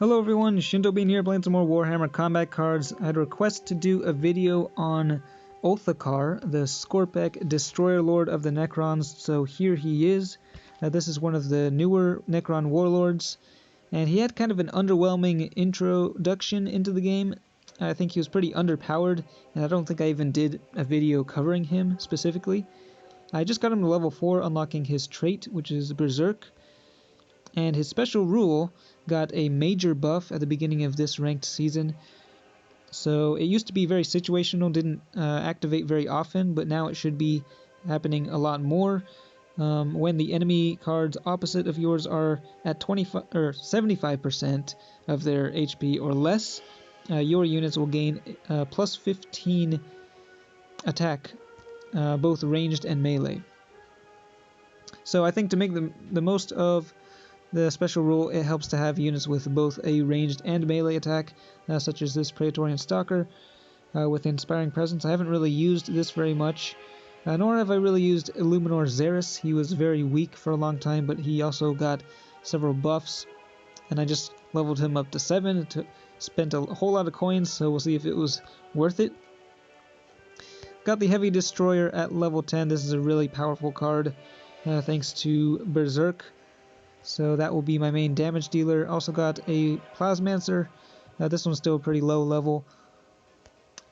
Hello everyone, Shinto Bean here playing some more Warhammer combat cards. I had a request to do a video on Ulthakar, the Skorpekh Destroyer Lord of the Necrons, so here he is. This is one of the newer Necron warlords, and he had kind of an underwhelming introduction into the game. I think he was pretty underpowered, and I don't think I even did a video covering him specifically. I just got him to level 4, unlocking his trait, which is Berserk. And his special rule got a major buff at the beginning of this ranked season. So it used to be very situational, didn't activate very often, but now it should be happening a lot more. When the enemy cards opposite of yours are at 25 or 75% of their HP or less, your units will gain plus 15 attack, both ranged and melee. So I think to make the most of the special rule, it helps to have units with both a ranged and melee attack, such as this Praetorian Stalker with Inspiring Presence. I haven't really used this very much, nor have I really used Illuminor Xeris. He was very weak for a long time, but he also got several buffs, and I just leveled him up to 7, spent a whole lot of coins, so we'll see if it was worth it. Got the Heavy Destroyer at level 10. This is a really powerful card, thanks to Berserk. So that will be my main damage dealer. Also got a Plasmancer. This one's still pretty low level.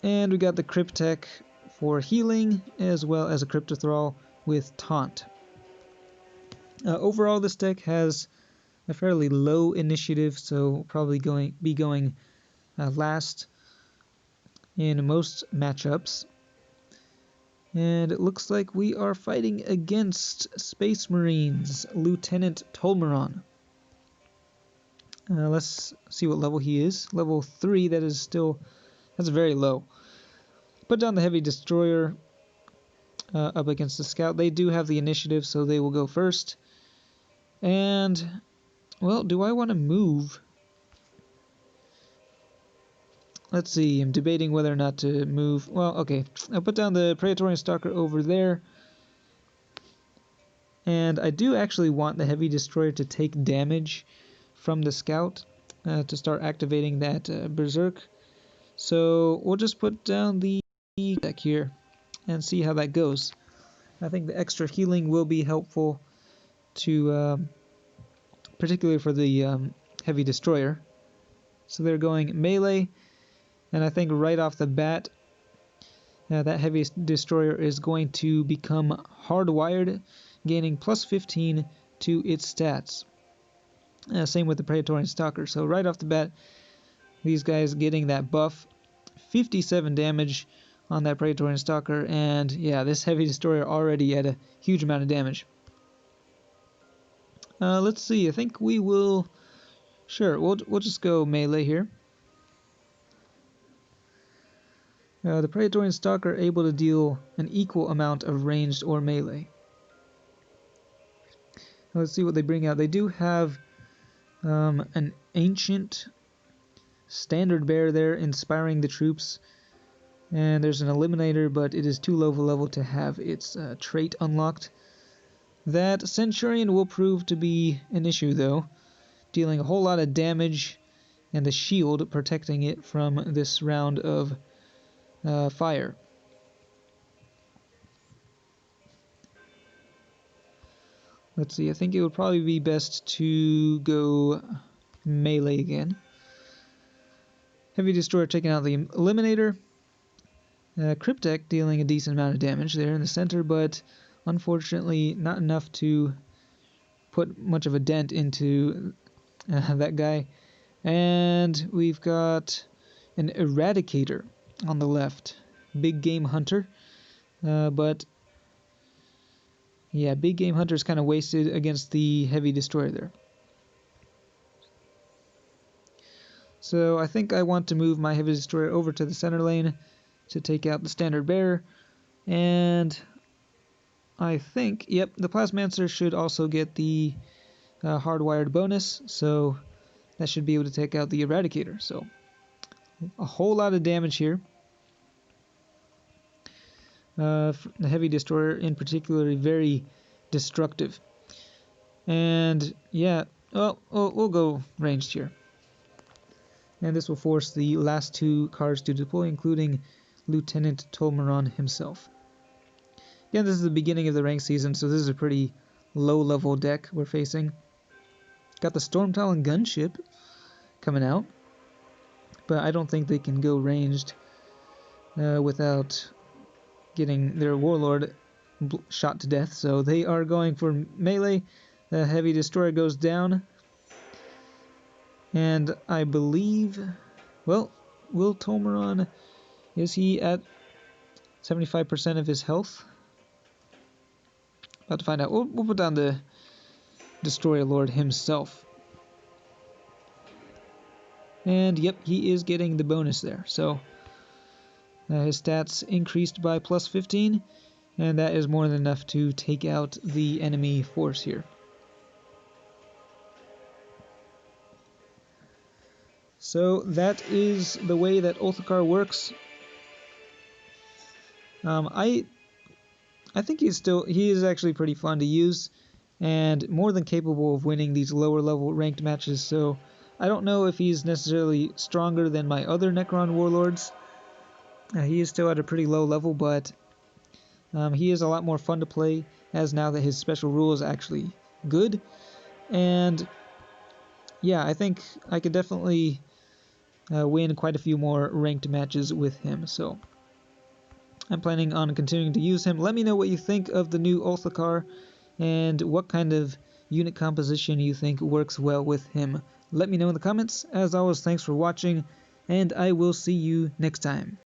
And we got the Cryptek for healing, as well as a Cryptothrall with Taunt. Overall, this deck has a fairly low initiative, so probably be going last in most matchups. And it looks like we are fighting against Space Marines, Lieutenant Tolmeron. Let's see what level he is. Level 3, that's very low. Put down the Heavy Destroyer up against the Scout. They do have the initiative, so they will go first. And, well, do I want to move? Let's see, I'm debating whether or not to move. Well, okay, I'll put down the Praetorian Stalker over there. And I do actually want the Heavy Destroyer to take damage from the Scout to start activating that Berserk. So we'll just put down the deck here and see how that goes. I think the extra healing will be helpful to, particularly for the Heavy Destroyer. So they're going melee. And I think right off the bat, that Heavy Destroyer is going to become Hardwired, gaining plus 15 to its stats. Same with the Praetorian Stalker. So right off the bat, these guys getting that buff. 57 damage on that Praetorian Stalker. And yeah, this Heavy Destroyer already had a huge amount of damage. Let's see. I think we will... Sure, we'll just go melee here. The Praetorian Stalker able to deal an equal amount of ranged or melee. Let's see what they bring out. They do have an ancient standard bear there, inspiring the troops. And there's an eliminator, but it is too low of a level to have its trait unlocked. That Centurion will prove to be an issue, though, dealing a whole lot of damage, and the shield protecting it from this round of fire. Let's see, I think it would probably be best to go melee again. Heavy Destroyer taking out the Eliminator. Cryptek dealing a decent amount of damage there in the center, but unfortunately not enough to put much of a dent into that guy. And we've got an Eradicator on the left. Big Game Hunter. But yeah, Big Game Hunter is kind of wasted against the Heavy Destroyer there. So I think I want to move my Heavy Destroyer over to the center lane to take out the standard bearer. And I think, yep, the Plasmancer should also get the Hardwired bonus. So that should be able to take out the Eradicator. So a whole lot of damage here. The Heavy Destroyer in particular very destructive. And yeah, well, we'll go ranged here. and this will force the last 2 cards to deploy, including Lieutenant Tolmeron himself. Again, this is the beginning of the ranked season, so this is a pretty low-level deck we're facing. Got the Storm Talon Gunship coming out, but I don't think they can go ranged without getting their Warlord shot to death, so they are going for melee. The Heavy Destroyer goes down, and I believe, well, will Tolmeron, is he at 75% of his health? About to find out. We'll put down the Destroyer Lord himself. And yep, he is getting the bonus there. So his stats increased by plus 15, and that is more than enough to take out the enemy force here. So that is the way that Ulthakar works. I think he is actually pretty fun to use, and more than capable of winning these lower level ranked matches, so I don't know if he's necessarily stronger than my other Necron Warlords. He is still at a pretty low level, but he is a lot more fun to play, as now that his special rule is actually good. And yeah, I think I could definitely win quite a few more ranked matches with him, so I'm planning on continuing to use him. Let me know what you think of the new Ulthakar and what kind of unit composition you think works well with him. Let me know in the comments. As always, thanks for watching, and I will see you next time.